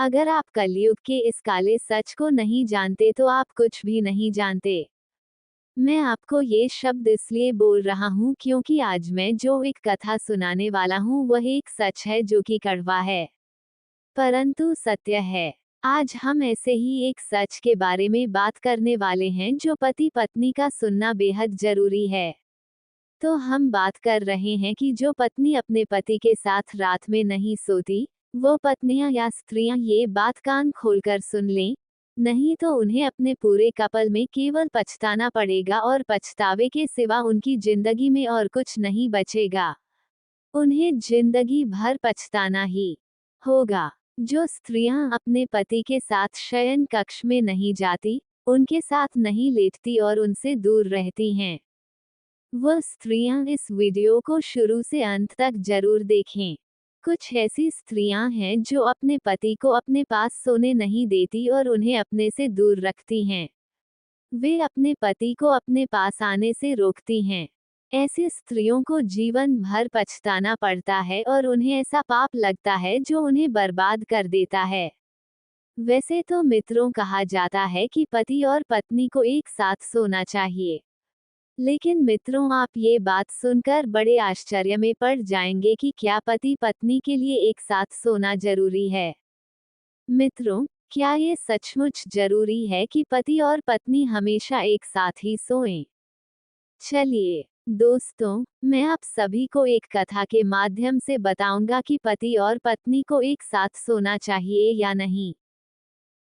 अगर आप कलयुग के इस काले सच को नहीं जानते तो आप कुछ भी नहीं जानते। मैं आपको ये शब्द इसलिए बोल रहा हूँ क्योंकि आज मैं जो एक कथा सुनाने वाला हूँ वह एक सच है जो कि कड़वा है, परंतु सत्य है। आज हम ऐसे ही एक सच के बारे में बात करने वाले हैं जो पति पत्नी का सुनना बेहद जरूरी है। तो हम बात कर रहे हैं कि जो पत्नी अपने पति के साथ रात में नहीं सोती, वो पत्नियां या स्त्रियां ये बात कान खोलकर सुन लें, नहीं तो उन्हें अपने पूरे कपल में केवल पछताना पड़ेगा और पछतावे के सिवा उनकी जिंदगी में और कुछ नहीं बचेगा। उन्हें जिंदगी भर पछताना ही होगा। जो स्त्रियां अपने पति के साथ शयन कक्ष में नहीं जाती, उनके साथ नहीं लेटती और उनसे दूर रहती हैं, वह स्त्रियां इस वीडियो को शुरू से अंत तक जरूर देखें। कुछ ऐसी स्त्रियां हैं जो अपने पति को अपने पास सोने नहीं देती और उन्हें अपने से दूर रखती हैं। वे अपने पति को अपने पास आने से रोकती हैं। ऐसी स्त्रियों को जीवन भर पछताना पड़ता है और उन्हें ऐसा पाप लगता है जो उन्हें बर्बाद कर देता है। वैसे तो मित्रों कहा जाता है कि पति और पत्नी को एक साथ सोना चाहिए, लेकिन मित्रों आप ये बात सुनकर बड़े आश्चर्य में पड़ जाएंगे कि क्या पति पत्नी के लिए एक साथ सोना जरूरी है। मित्रों, क्या ये सचमुच जरूरी है कि पति और पत्नी हमेशा एक साथ ही सोएं? चलिए दोस्तों, मैं आप सभी को एक कथा के माध्यम से बताऊंगा कि पति और पत्नी को एक साथ सोना चाहिए या नहीं।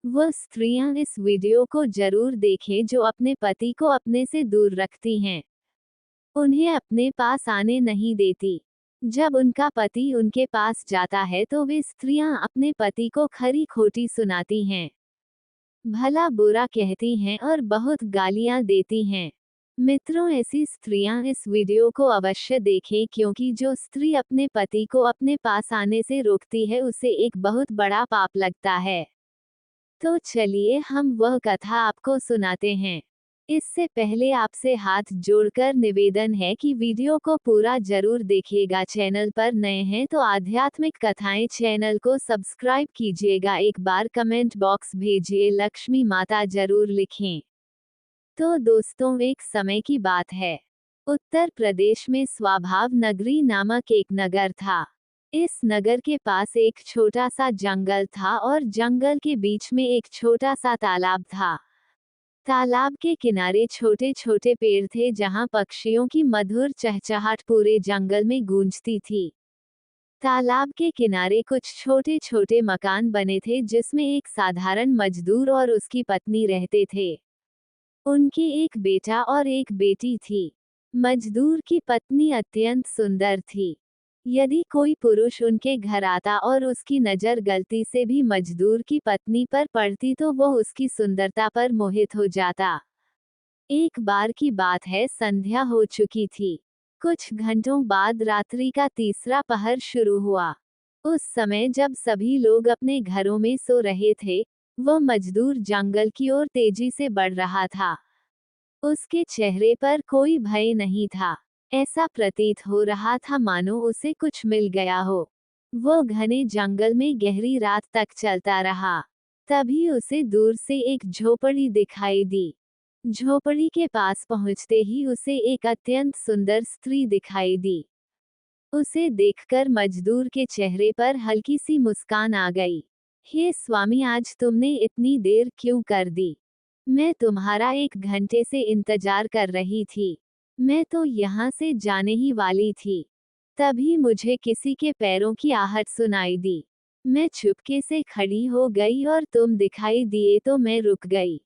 वह स्त्रियां इस वीडियो को जरूर देखें जो अपने पति को अपने से दूर रखती हैं, उन्हें अपने पास आने नहीं देती। जब उनका पति उनके पास जाता है तो वे स्त्रियां अपने पति को खरी खोटी सुनाती हैं, भला बुरा कहती हैं और बहुत गालियां देती हैं। मित्रों, ऐसी स्त्रियां इस वीडियो को अवश्य देखें क्योंकि जो स्त्री अपने पति को अपने पास आने से रोकती है उसे एक बहुत बड़ा पाप लगता है। तो चलिए हम वह कथा आपको सुनाते हैं। इससे पहले आपसे हाथ जोड़कर निवेदन है कि वीडियो को पूरा जरूर देखिएगा। चैनल पर नए हैं तो आध्यात्मिक कथाएं चैनल को सब्सक्राइब कीजिएगा। एक बार कमेंट बॉक्स भेजिए, लक्ष्मी माता जरूर लिखें। तो दोस्तों, एक समय की बात है। उत्तर प्रदेश में स्वाभाव नगरी नामक एक नगर था। इस नगर के पास एक छोटा सा जंगल था और जंगल के बीच में एक छोटा सा तालाब था। तालाब के किनारे छोटे छोटे पेड़ थे जहां पक्षियों की मधुर चहचहाट पूरे जंगल में गूंजती थी। तालाब के किनारे कुछ छोटे छोटे मकान बने थे जिसमें एक साधारण मजदूर और उसकी पत्नी रहते थे। उनकी एक बेटा और एक बेटी थी। मजदूर की पत्नी अत्यंत सुंदर थी। यदि कोई पुरुष उनके घर आता और उसकी नजर गलती से भी मजदूर की पत्नी पर पड़ती तो वह उसकी सुंदरता पर मोहित हो जाता। एक बार की बात है, संध्या हो चुकी थी। कुछ घंटों बाद रात्रि का तीसरा पहर शुरू हुआ। उस समय जब सभी लोग अपने घरों में सो रहे थे, वह मजदूर जंगल की ओर तेजी से बढ़ रहा था। उसके चेहरे पर कोई भय नहीं था। ऐसा प्रतीत हो रहा था मानो उसे कुछ मिल गया हो। वो घने जंगल में गहरी रात तक चलता रहा। तभी उसे दूर से एक झोपड़ी दिखाई दी। झोपड़ी के पास पहुंचते ही उसे एक अत्यंत सुंदर स्त्री दिखाई दी। उसे देखकर मजदूर के चेहरे पर हल्की सी मुस्कान आ गई। हे स्वामी, आज तुमने इतनी देर क्यों कर दी? मैं तुम्हारा 1 घंटे से इंतजार कर रही थी। मैं तो यहाँ से जाने ही वाली थी। तभी मुझे किसी के पैरों की आहट सुनाई दी। मैं चुपके से खड़ी हो गई और तुम दिखाई दिए तो मैं रुक गई।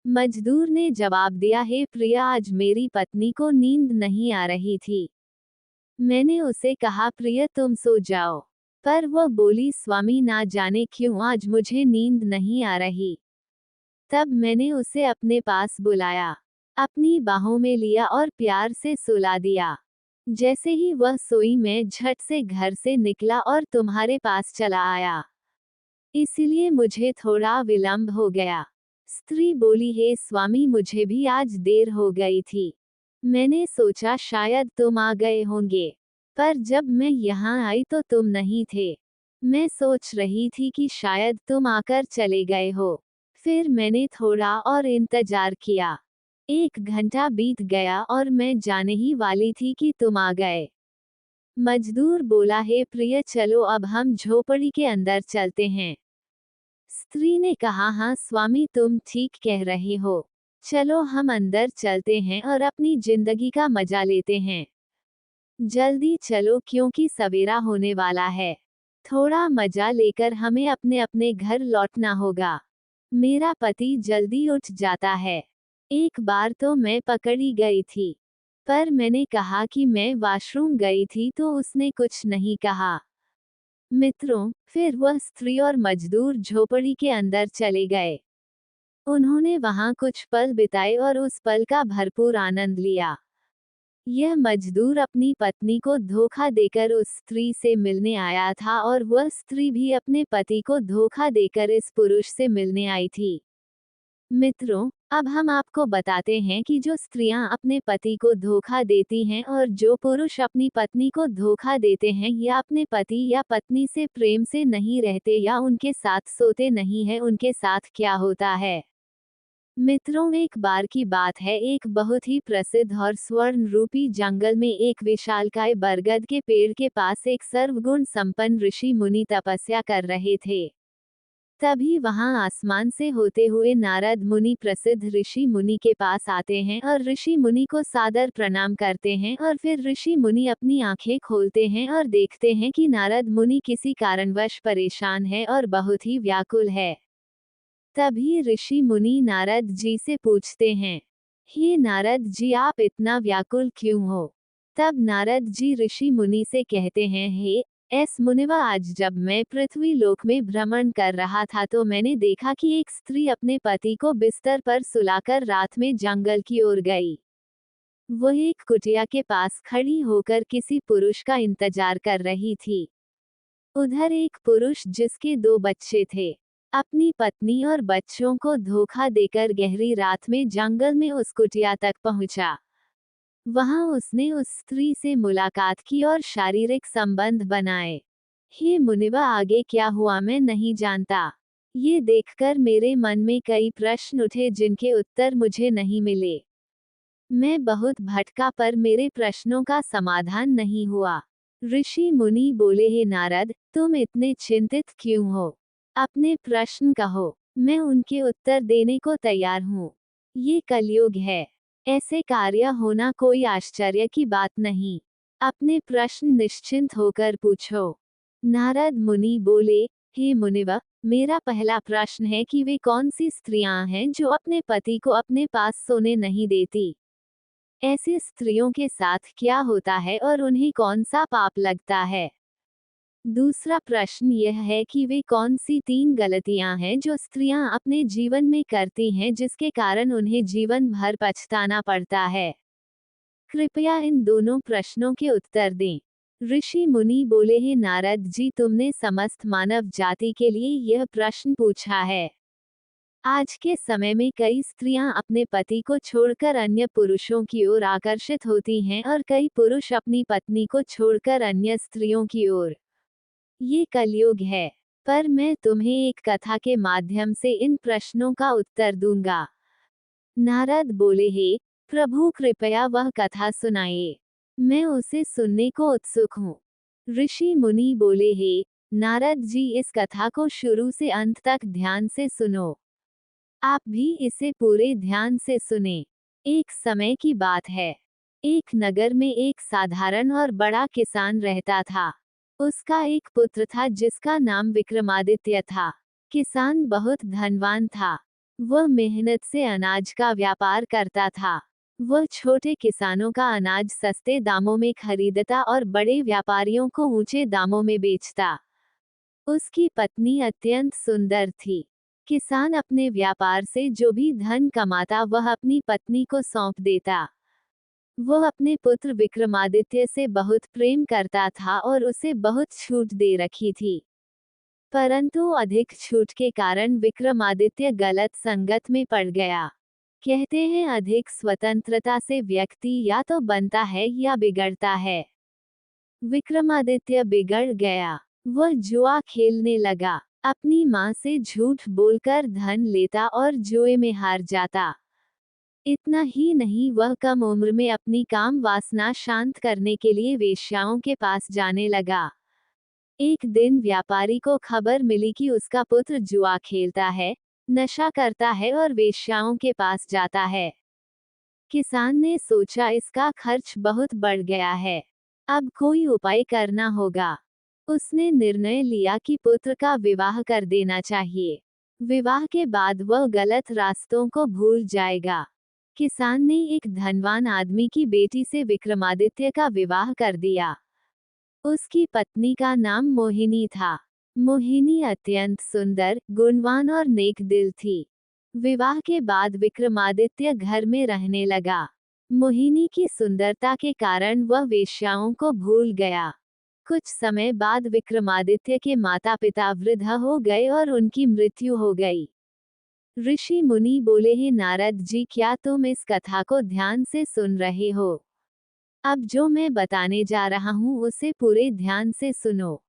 मजदूर ने जवाब दिया, हे प्रिया, आज मेरी पत्नी को नींद नहीं आ रही थी। मैंने उसे कहा, प्रिय तुम सो जाओ। पर वह बोली, स्वामी ना जाने क्यों आज मुझे नींद नहीं आ रही। तब मैंने उसे अपने पास बुलाया, अपनी बाहों में लिया और प्यार से सुला दिया। जैसे ही वह सोई मैं झट से घर से निकला और तुम्हारे पास चला आया। इसलिए मुझे थोड़ा विलंब हो गया। स्त्री बोली, हे स्वामी, मुझे भी आज देर हो गई थी। मैंने सोचा शायद तुम आ गए होंगे, पर जब मैं यहाँ आई तो तुम नहीं थे। मैं सोच रही थी कि शायद तुम आकर चले गए हो। फिर मैंने थोड़ा और इंतजार किया। 1 घंटा बीत गया और मैं जाने ही वाली थी कि तुम आ गए। मजदूर बोला, हे प्रिय, चलो अब हम झोपड़ी के अंदर चलते हैं। स्त्री ने कहा, हाँ स्वामी, तुम ठीक कह रहे हो। चलो हम अंदर चलते हैं और अपनी जिंदगी का मजा लेते हैं। जल्दी चलो क्योंकि सवेरा होने वाला है। थोड़ा मजा लेकर हमें अपने अपने घर लौटना होगा। मेरा पति जल्दी उठ जाता है। एक बार तो मैं पकड़ी गई थी, पर मैंने कहा कि मैं वॉशरूम गई थी तो उसने कुछ नहीं कहा। मित्रों, फिर वह स्त्री और मजदूर झोपड़ी के अंदर चले गए। उन्होंने वहां कुछ पल बिताए और उस पल का भरपूर आनंद लिया। यह मजदूर अपनी पत्नी को धोखा देकर उस स्त्री से मिलने आया था और वह स्त्री भी अपने पति को धोखा देकर इस पुरुष से मिलने आई थी। मित्रों, अब हम आपको बताते हैं कि जो स्त्रियां अपने पति को धोखा देती हैं और जो पुरुष अपनी पत्नी को धोखा देते हैं या अपने पति या पत्नी से प्रेम से नहीं रहते या उनके साथ सोते नहीं हैं, उनके साथ क्या होता है। मित्रों, एक बार की बात है, एक बहुत ही प्रसिद्ध और स्वर्ण रूपी जंगल में एक विशालकाय बरगद के पेड़ के पास एक सर्वगुण संपन्न ऋषि मुनि तपस्या कर रहे थे। तभी वहां आसमान से होते हुए नारद मुनि प्रसिद्ध ऋषि मुनि के पास आते हैं और ऋषि मुनि को सादर प्रणाम करते हैं और फिर ऋषि मुनि अपनी आंखें खोलते हैं और देखते हैं कि नारद मुनि किसी कारणवश परेशान है और बहुत ही व्याकुल है। तभी ऋषि मुनि नारद जी से पूछते हैं, हे नारद जी, आप इतना व्याकुल क्यों हो? तब नारद जी ऋषि मुनि से कहते हैं, हे एस मुनिवा, आज जब मैं पृथ्वी लोक में भ्रमण कर रहा था तो मैंने देखा कि एक स्त्री अपने पति को बिस्तर पर सुलाकर रात में जंगल की ओर गई। वह एक कुटिया के पास खड़ी होकर किसी पुरुष का इंतजार कर रही थी। उधर एक पुरुष जिसके 2 बच्चे थे, अपनी पत्नी और बच्चों को धोखा देकर गहरी रात में जंगल में उस कुटिया तक पहुंचा। वहां उसने उस स्त्री से मुलाकात की और शारीरिक संबंध बनाए। हे मुनिवा, आगे क्या हुआ मैं नहीं जानता। ये देखकर मेरे मन में कई प्रश्न उठे जिनके उत्तर मुझे नहीं मिले। मैं बहुत भटका पर मेरे प्रश्नों का समाधान नहीं हुआ। ऋषि मुनि बोले, हे नारद, तुम इतने चिंतित क्यों हो? अपने प्रश्न कहो, मैं उनके उत्तर देने को तैयार हूँ। ये कलयुग है, ऐसे कार्य होना कोई आश्चर्य की बात नहीं। अपने प्रश्न निश्चिंत होकर पूछो। नारद मुनि बोले, हे मुनिव, मेरा पहला प्रश्न है कि वे कौन सी स्त्रियां हैं जो अपने पति को अपने पास सोने नहीं देती? ऐसी स्त्रियों के साथ क्या होता है और उन्हें कौन सा पाप लगता है? दूसरा प्रश्न यह है कि वे कौन सी 3 गलतियां हैं जो स्त्रियां अपने जीवन में करती हैं जिसके कारण उन्हें जीवन भर पछताना पड़ता है? कृपया इन दोनों प्रश्नों के उत्तर दें। ऋषि मुनि बोले, हे नारद जी, तुमने समस्त मानव जाति के लिए यह प्रश्न पूछा है। आज के समय में कई स्त्रियां अपने पति को छोड़कर अन्य पुरुषों की ओर आकर्षित होती हैं और कई पुरुष अपनी पत्नी को छोड़कर अन्य स्त्रियों की ओर। ये कलयुग है, पर मैं तुम्हें एक कथा के माध्यम से इन प्रश्नों का उत्तर दूंगा। नारद बोले, हे प्रभु, कृपया वह कथा सुनाइए, मैं उसे सुनने को उत्सुक हूँ। ऋषि मुनि बोले, हे नारद जी, इस कथा को शुरू से अंत तक ध्यान से सुनो। आप भी इसे पूरे ध्यान से सुने। एक समय की बात है, एक नगर में एक साधारण और बड़ा किसान रहता था। उसका एक पुत्र था जिसका नाम विक्रमादित्य था। किसान बहुत धनवान था। वह मेहनत से अनाज का व्यापार करता था। वह छोटे किसानों का अनाज सस्ते दामों में खरीदता और बड़े व्यापारियों को ऊंचे दामों में बेचता। उसकी पत्नी अत्यंत सुंदर थी। किसान अपने व्यापार से जो भी धन कमाता वह अपनी पत्नी को सौंप देता। वह अपने पुत्र विक्रमादित्य से बहुत प्रेम करता था और उसे बहुत छूट दे रखी थी। परंतु अधिक छूट के कारण विक्रमादित्य गलत संगत में पड़ गया। कहते हैं, अधिक स्वतंत्रता से व्यक्ति या तो बनता है या बिगड़ता है। विक्रमादित्य बिगड़ गया। वह जुआ खेलने लगा, अपनी माँ से झूठ बोलकर धन लेता और जुए में हार जाता। इतना ही नहीं, वह कम उम्र में अपनी काम वासना शांत करने के लिए वेश्याओं के पास जाने लगा। एक दिन व्यापारी को खबर मिली कि उसका पुत्र जुआ खेलता है, नशा करता है और वेश्याओं के पास जाता है। किसान ने सोचा इसका खर्च बहुत बढ़ गया है, अब कोई उपाय करना होगा। उसने निर्णय लिया कि पुत्र का विवाह कर देना चाहिए। विवाह के बाद वह गलत रास्तों को भूल जाएगा। किसान ने एक धनवान आदमी की बेटी से विक्रमादित्य का विवाह कर दिया। उसकी पत्नी का नाम मोहिनी था। मोहिनी अत्यंत सुंदर, गुणवान और नेक दिल थी। विवाह के बाद विक्रमादित्य घर में रहने लगा। मोहिनी की सुंदरता के कारण वह वेश्याओं को भूल गया। कुछ समय बाद विक्रमादित्य के माता पिता वृद्ध हो गए और उनकी मृत्यु हो गई। ऋषि मुनि बोले, हे नारद जी, क्या तुम इस कथा को ध्यान से सुन रहे हो? अब जो मैं बताने जा रहा हूँ उसे पूरे ध्यान से सुनो।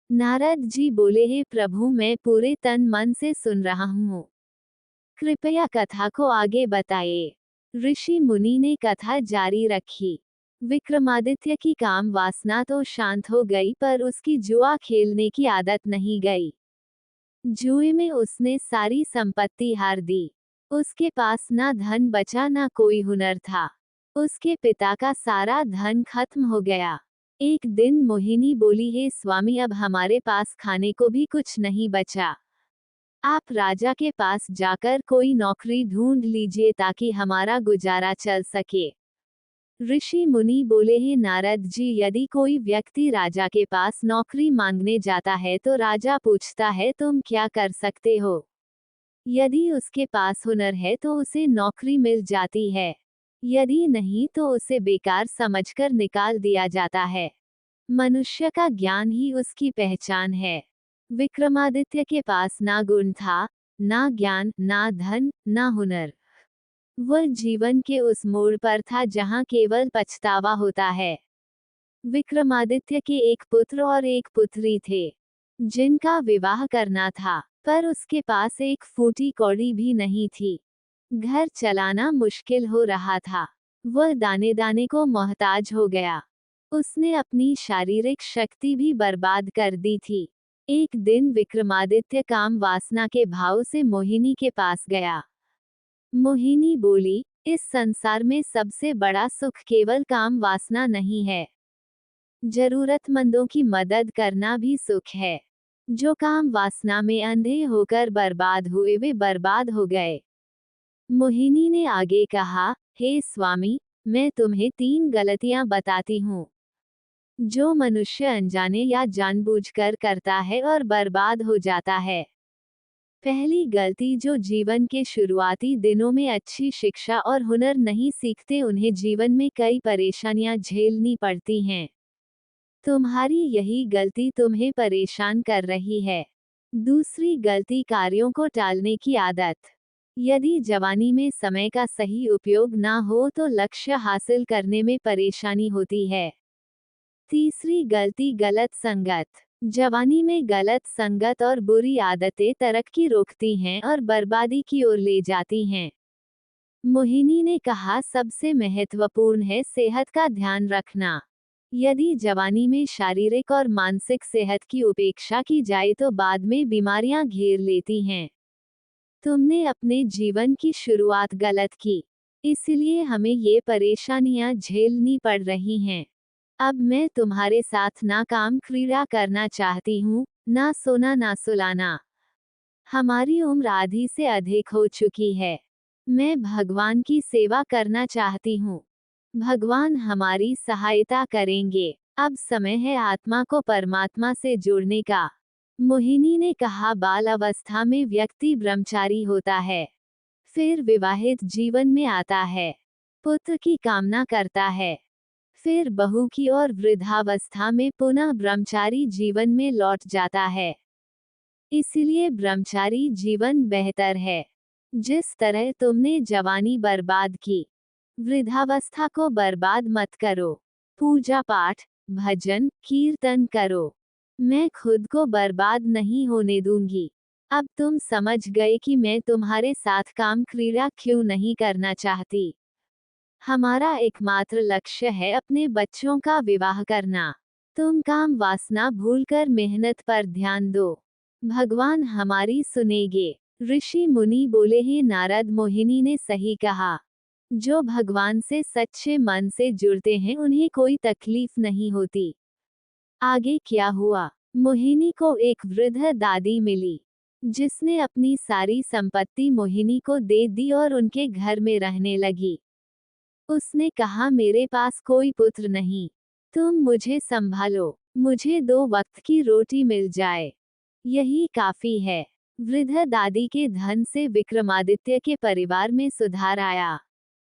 नारद जी बोले, हे प्रभु, मैं पूरे तन मन से सुन रहा हूँ, कृपया कथा को आगे बताइए। ऋषि मुनि ने कथा जारी रखी। विक्रमादित्य की काम वासना तो शांत हो गई, पर उसकी जुआ खेलने की आदत नहीं गई। जुए में उसने सारी संपत्ति हार दी। उसके पास ना धन बचा, ना कोई हुनर था। उसके पिता का सारा धन खत्म हो गया। एक दिन मोहिनी बोली, हे स्वामी, अब हमारे पास खाने को भी कुछ नहीं बचा। आप राजा के पास जाकर कोई नौकरी ढूंढ लीजिए ताकि हमारा गुजारा चल सके। ऋषि मुनि बोले, हे नारद जी, यदि कोई व्यक्ति राजा के पास नौकरी मांगने जाता है तो राजा पूछता है, तुम क्या कर सकते हो? यदि उसके पास हुनर है तो उसे नौकरी मिल जाती है, यदि नहीं तो उसे बेकार समझकर निकाल दिया जाता है। मनुष्य का ज्ञान ही उसकी पहचान है। विक्रमादित्य के पास ना गुण था, ना ज्ञान, ना धन, ना हुनर। वह जीवन के उस मोड़ पर था जहां केवल पछतावा होता है। विक्रमादित्य के एक पुत्र और एक पुत्री थे, जिनका विवाह करना था, पर उसके पास एक फूटी कौड़ी भी नहीं थी। घर चलाना मुश्किल हो रहा था। वह दाने दाने को मोहताज हो गया। उसने अपनी शारीरिक शक्ति भी बर्बाद कर दी थी। एक दिन विक्रमादित्य काम वासना के भाव से मोहिनी के पास गया। मोहिनी बोली, इस संसार में सबसे बड़ा सुख केवल काम वासना नहीं है, जरूरतमंदों की मदद करना भी सुख है। जो काम वासना में अंधे होकर बर्बाद हुए, वे बर्बाद हो गए। मोहिनी ने आगे कहा, हे स्वामी, मैं तुम्हें 3 गलतियां बताती हूँ, जो मनुष्य अनजाने या जानबूझकर करता है और बर्बाद हो जाता है। पहली गलती, जो जीवन के शुरुआती दिनों में अच्छी शिक्षा और हुनर नहीं सीखते, उन्हें जीवन में कई परेशानियां झेलनी पड़ती हैं। तुम्हारी यही गलती तुम्हें परेशान कर रही है। दूसरी गलती, कार्यों को टालने की आदत। यदि जवानी में समय का सही उपयोग ना हो तो लक्ष्य हासिल करने में परेशानी होती है। तीसरी गलती, गलत संगत। जवानी में गलत संगत और बुरी आदतें तरक्की रोकती हैं और बर्बादी की ओर ले जाती हैं। मोहिनी ने कहा, सबसे महत्वपूर्ण है सेहत का ध्यान रखना। यदि जवानी में शारीरिक और मानसिक सेहत की उपेक्षा की जाए तो बाद में बीमारियां घेर लेती हैं। तुमने अपने जीवन की शुरुआत गलत की, इसलिए हमें ये परेशानियां झेलनी पड़ रही हैं। अब मैं तुम्हारे साथ ना काम क्रीड़ा करना चाहती हूँ, ना सोना ना सुलाना। हमारी उम्र आधी से अधिक हो चुकी है। मैं भगवान की सेवा करना चाहती हूँ। भगवान हमारी सहायता करेंगे। अब समय है आत्मा को परमात्मा से जोड़ने का। मोहिनी ने कहा, बाल अवस्था में व्यक्ति ब्रह्मचारी होता है, फिर विवाहित जीवन में आता है, पुत्र की कामना करता है, फिर बहू की, और वृद्धावस्था में पुनः ब्रह्मचारी जीवन में लौट जाता है। इसलिए ब्रह्मचारी जीवन बेहतर है। जिस तरह तुमने जवानी बर्बाद की, वृद्धावस्था को बर्बाद मत करो। पूजा पाठ, भजन, कीर्तन करो। मैं खुद को बर्बाद नहीं होने दूंगी। अब तुम समझ गए कि मैं तुम्हारे साथ काम क्रीड़ा क्यों नहीं करना चाहती। हमारा एकमात्र लक्ष्य है अपने बच्चों का विवाह करना। तुम काम वासना भूलकर मेहनत पर ध्यान दो। भगवान हमारी सुनेंगे। ऋषि मुनि बोले, हे नारद, मोहिनी ने सही कहा। जो भगवान से सच्चे मन से जुड़ते हैं उन्हें कोई तकलीफ नहीं होती। आगे क्या हुआ? मोहिनी को एक वृद्ध दादी मिली, जिसने अपनी सारी संपत्ति मोहिनी को दे दी और उनके घर में रहने लगी। उसने कहा, मेरे पास कोई पुत्र नहीं, तुम मुझे संभालो, मुझे 2 वक्त की रोटी मिल जाए, यही काफी है। वृद्ध दादी के धन से विक्रमादित्य के परिवार में सुधार आया।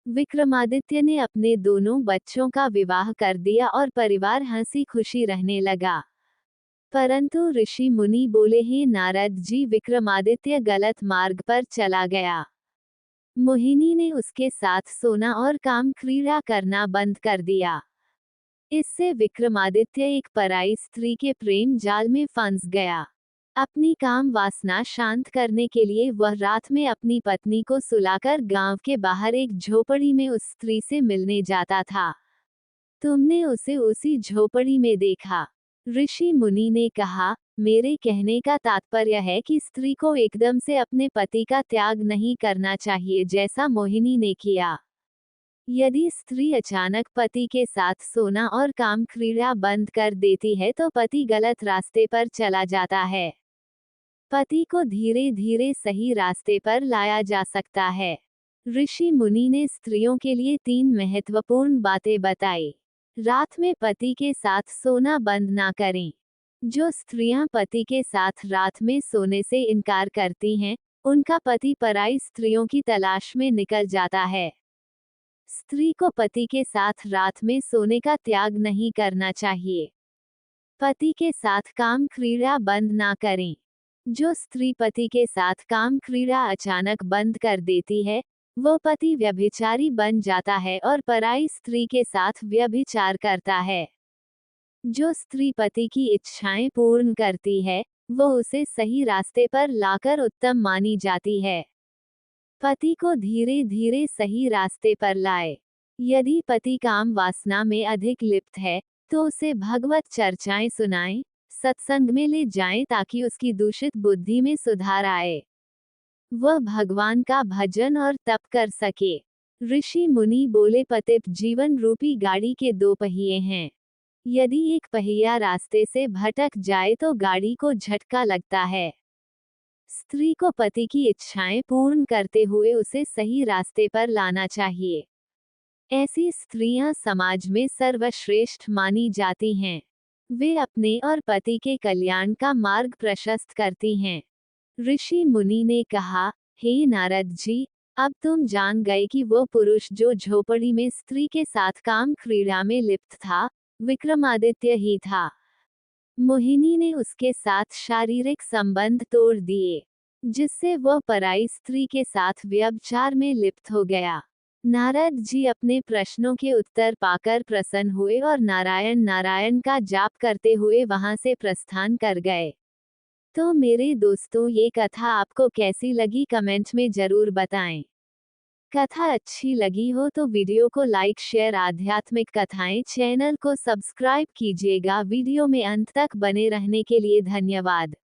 विक्रमादित्य ने अपने दोनों बच्चों का विवाह कर दिया और परिवार हंसी खुशी रहने लगा। परंतु ऋषि मुनि बोले, हे नारद जी, विक्रमादित्य गलत मार्ग पर चला गया। मोहिनी ने उसके साथ सोना और काम क्रीड़ा करना बंद कर दिया। इससे विक्रमादित्य एक पराई स्त्री के प्रेम जाल में फंस गया। अपनी काम वासना शांत करने के लिए वह रात में अपनी पत्नी को सुलाकर गांव के बाहर एक झोपड़ी में उस स्त्री से मिलने जाता था। तुमने उसे उसी झोपड़ी में देखा। ऋषि मुनि ने कहा, मेरे कहने का तात्पर्य है कि स्त्री को एकदम से अपने पति का त्याग नहीं करना चाहिए जैसा मोहिनी ने किया। यदि स्त्री अचानक पति के साथ सोना और काम क्रीड़ा बंद कर देती है तो पति गलत रास्ते पर चला जाता है। पति को धीरे धीरे सही रास्ते पर लाया जा सकता है। ऋषि मुनि ने स्त्रियों के लिए 3 महत्वपूर्ण बातें बताई। रात में पति के साथ सोना बंद ना करें। जो स्त्रियां पति के साथ रात में सोने से इनकार करती हैं, उनका पति पराई स्त्रियों की तलाश में निकल जाता है। स्त्री को पति के साथ रात में सोने का त्याग नहीं करना चाहिए। पति के साथ काम क्रीड़ा बंद ना करें। जो स्त्री पति के साथ काम क्रीड़ा अचानक बंद कर देती है, वो पति व्यभिचारी बन जाता है और पराई स्त्री के साथ व्यभिचार करता है। जो स्त्री पति की इच्छाएं पूर्ण करती है, वो उसे सही रास्ते पर लाकर उत्तम मानी जाती है। पति को धीरे धीरे सही रास्ते पर लाए। यदि पति काम वासना में अधिक लिप्त है, तो उसे भगवत चर्चाएं सुनाएं, सत्संग में ले जाएं ताकि उसकी दूषित बुद्धि में सुधार आए, वह भगवान का भजन और तप कर सके। ऋषि मुनि बोले, पतित जीवन रूपी गाड़ी के 2 पहिए हैं। यदि एक पहिया रास्ते से भटक जाए तो गाड़ी को झटका लगता है। स्त्री को पति की इच्छाएं पूर्ण करते हुए उसे सही रास्ते पर लाना चाहिए। ऐसी स्त्रियां समाज में सर्वश्रेष्ठ मानी जाती हैं। वे अपने और पति के कल्याण का मार्ग प्रशस्त करती हैं। ऋषि मुनि ने कहा, हे नारद जी, अब तुम जान गए कि वो पुरुष जो झोपड़ी में स्त्री के साथ काम क्रीड़ा में लिप्त था, विक्रमादित्य ही था। मोहिनी ने उसके साथ शारीरिक संबंध तोड़ दिए, जिससे वह पराई स्त्री के साथ व्यभिचार में लिप्त हो गया। नारद जी अपने प्रश्नों के उत्तर पाकर प्रसन्न हुए और नारायण नारायण का जाप करते हुए वहां से प्रस्थान कर गए। तो मेरे दोस्तों, ये कथा आपको कैसी लगी कमेंट में जरूर बताएं। कथा अच्छी लगी हो तो वीडियो को लाइक शेयर आध्यात्मिक कथाएं चैनल को सब्सक्राइब कीजिएगा। वीडियो में अंत तक बने रहने के लिए धन्यवाद।